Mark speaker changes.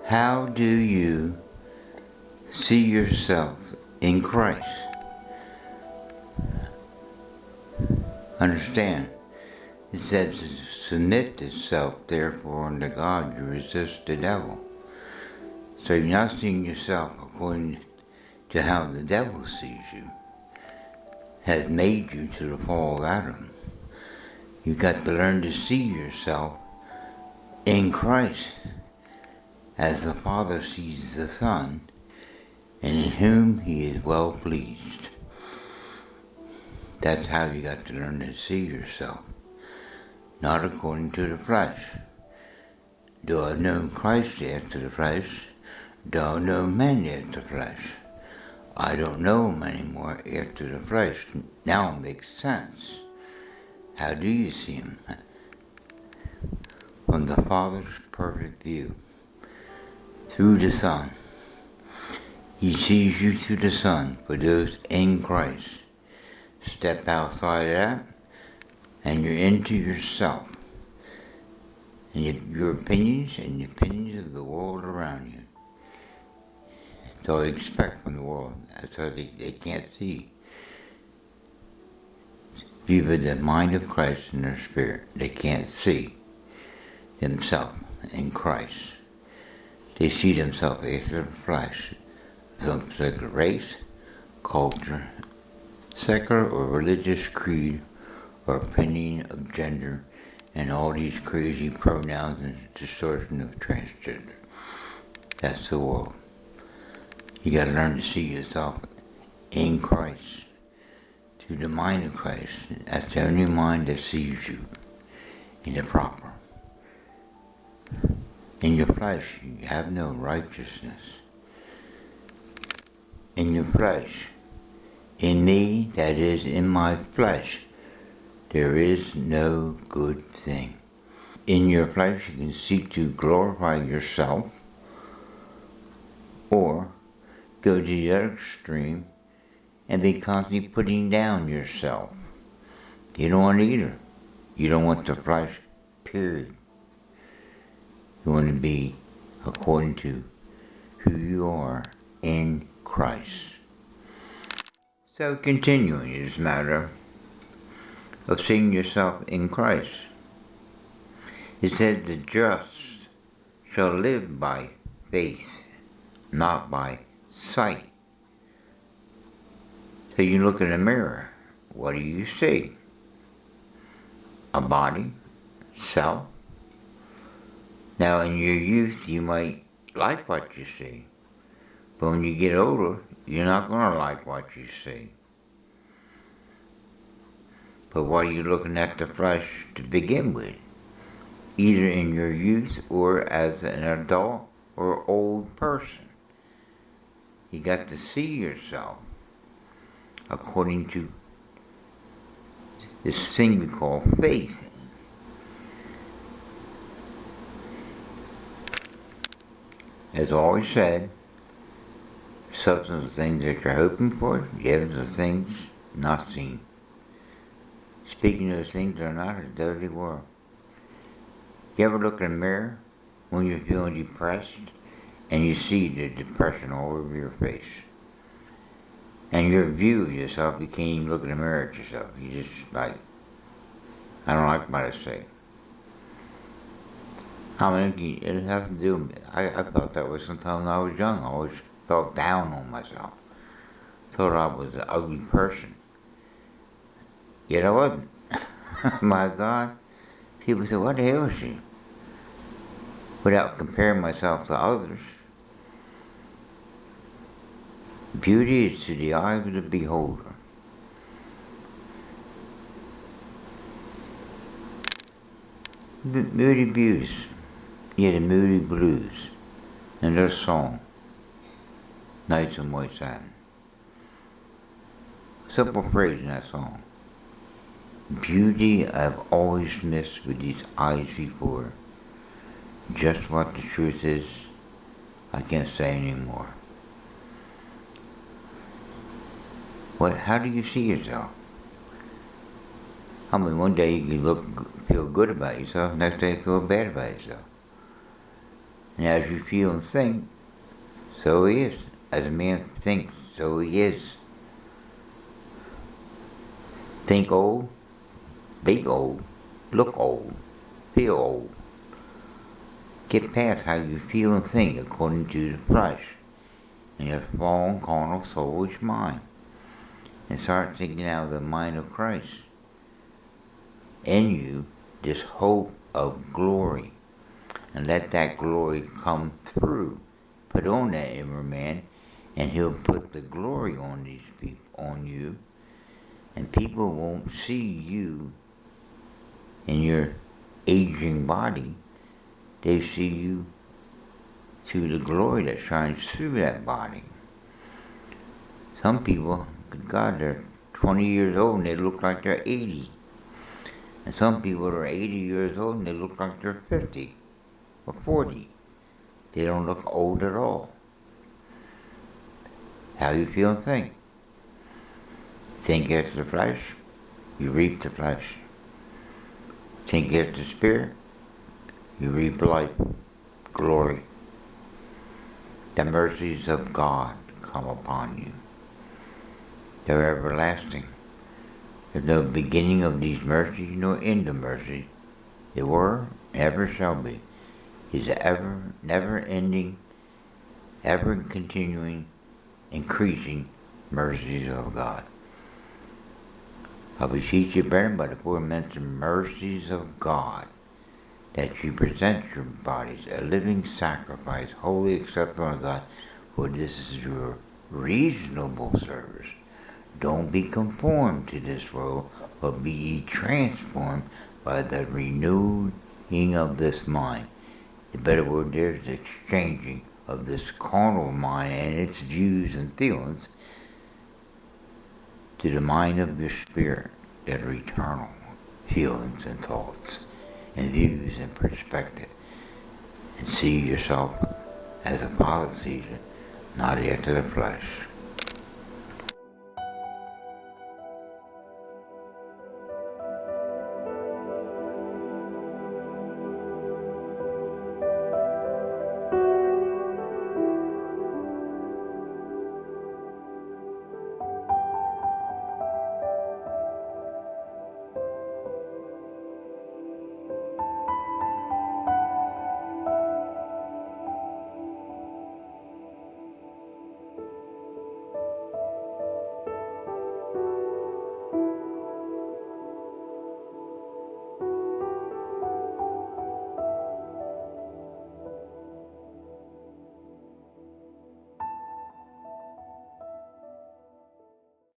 Speaker 1: How do you see yourself in Christ? Understand, it says, submit yourself therefore unto God, you resist the devil. So you're not seeing yourself according to how the devil sees you, has made you to the fall of Adam. You've got to learn to see yourself in Christ, as the Father sees the Son, and in whom he is well pleased. That's how you got to learn to see yourself, not according to the flesh. Do I know Christ after the flesh? Do I know men after the flesh? I don't know him anymore after the flesh. Now it makes sense. How do you see him? From the Father's perfect view, through the Son. He sees you through the Son for those in Christ. Step outside of that, and you're into yourself, and your opinions and the opinions of the world around you. So I expect from the world. That's what they can't see. Even the mind of Christ in their spirit, they can't see themselves in Christ. They see themselves after the flesh, some particular race, culture, secular or religious creed, or opinion of gender, and all these crazy pronouns and distortion of transgender. That's the world. You got to learn to see yourself in Christ, through the mind of Christ. That's the only mind that sees you in the proper. In your flesh, you have no righteousness. In your flesh, in me, that is, in my flesh, there is no good thing. In your flesh, you can seek to glorify yourself, or go to the other extreme and be constantly putting down yourself. You don't want either. You don't want the flesh, period. You want to be according to who you are in Christ. So continuing in this matter of seeing yourself in Christ, it says the just shall live by faith, not by sight. So you look in the mirror, what do you see? A body, self. Now in your youth you might like what you see, but when you get older, you're not going to like what you see. But why are you looking at the flesh to begin with? Either in your youth or as an adult or old person. You got to see yourself according to this thing we call faith. As always said, substance of things that you're hoping for, the evidence of things not seen. Speaking of those things that are not as though they were. You ever look in the mirror when you're feeling depressed and you see the depression all over your face? And your view of yourself, you can't even look in the mirror at yourself. You just like, I don't like what I say. I mean, it has to do with me. I felt that way sometimes when I was young. I always felt down on myself. Thought I was an ugly person. Yet I wasn't. My God. People say, what the hell is she? Without comparing myself to others. Beauty is to the eye of the beholder. Moody Blues. Yeah, the Moody Blues. And their song, Nights in White Satin. Simple phrase in that song. Beauty I've always missed with these eyes before. Just what the truth is, I can't say anymore. How do you see yourself? I mean, one day you can feel good about yourself, next day you feel bad about yourself. And as you feel and think, so he is. As a man thinks, so he is. Think old, be old, look old, feel old. Get past how you feel and think according to the flesh and your fallen, carnal, soulish mind. And start thinking out of the mind of Christ. In you, this hope of glory. And let that glory come through. Put on that inner man, and he'll put the glory on these people, on you. And people won't see you in your aging body. They see you through the glory that shines through that body. Some people, God, they're 20 years old and they look like they're 80. And some people are 80 years old and they look like they're 50 or 40. They don't look old at all. How you feel and think. Think as the flesh, you reap the flesh. Think as the spirit, you reap life, glory. The mercies of God come upon you. They're everlasting. There's no beginning of these mercies, no end of mercy. They were, ever shall be. He's ever, never-ending, ever-continuing, increasing mercies of God. I beseech you, brethren, by the aforementioned mercies of God, that you present your bodies a living sacrifice, wholly acceptable to God, for this is your reasonable service. Don't be conformed to this world, but be ye transformed by the renewing of this mind. The better word there is the exchanging of this carnal mind and its views and feelings to the mind of your spirit that are eternal feelings and thoughts and views and perspective, and see yourself as the Father sees it, not after the flesh.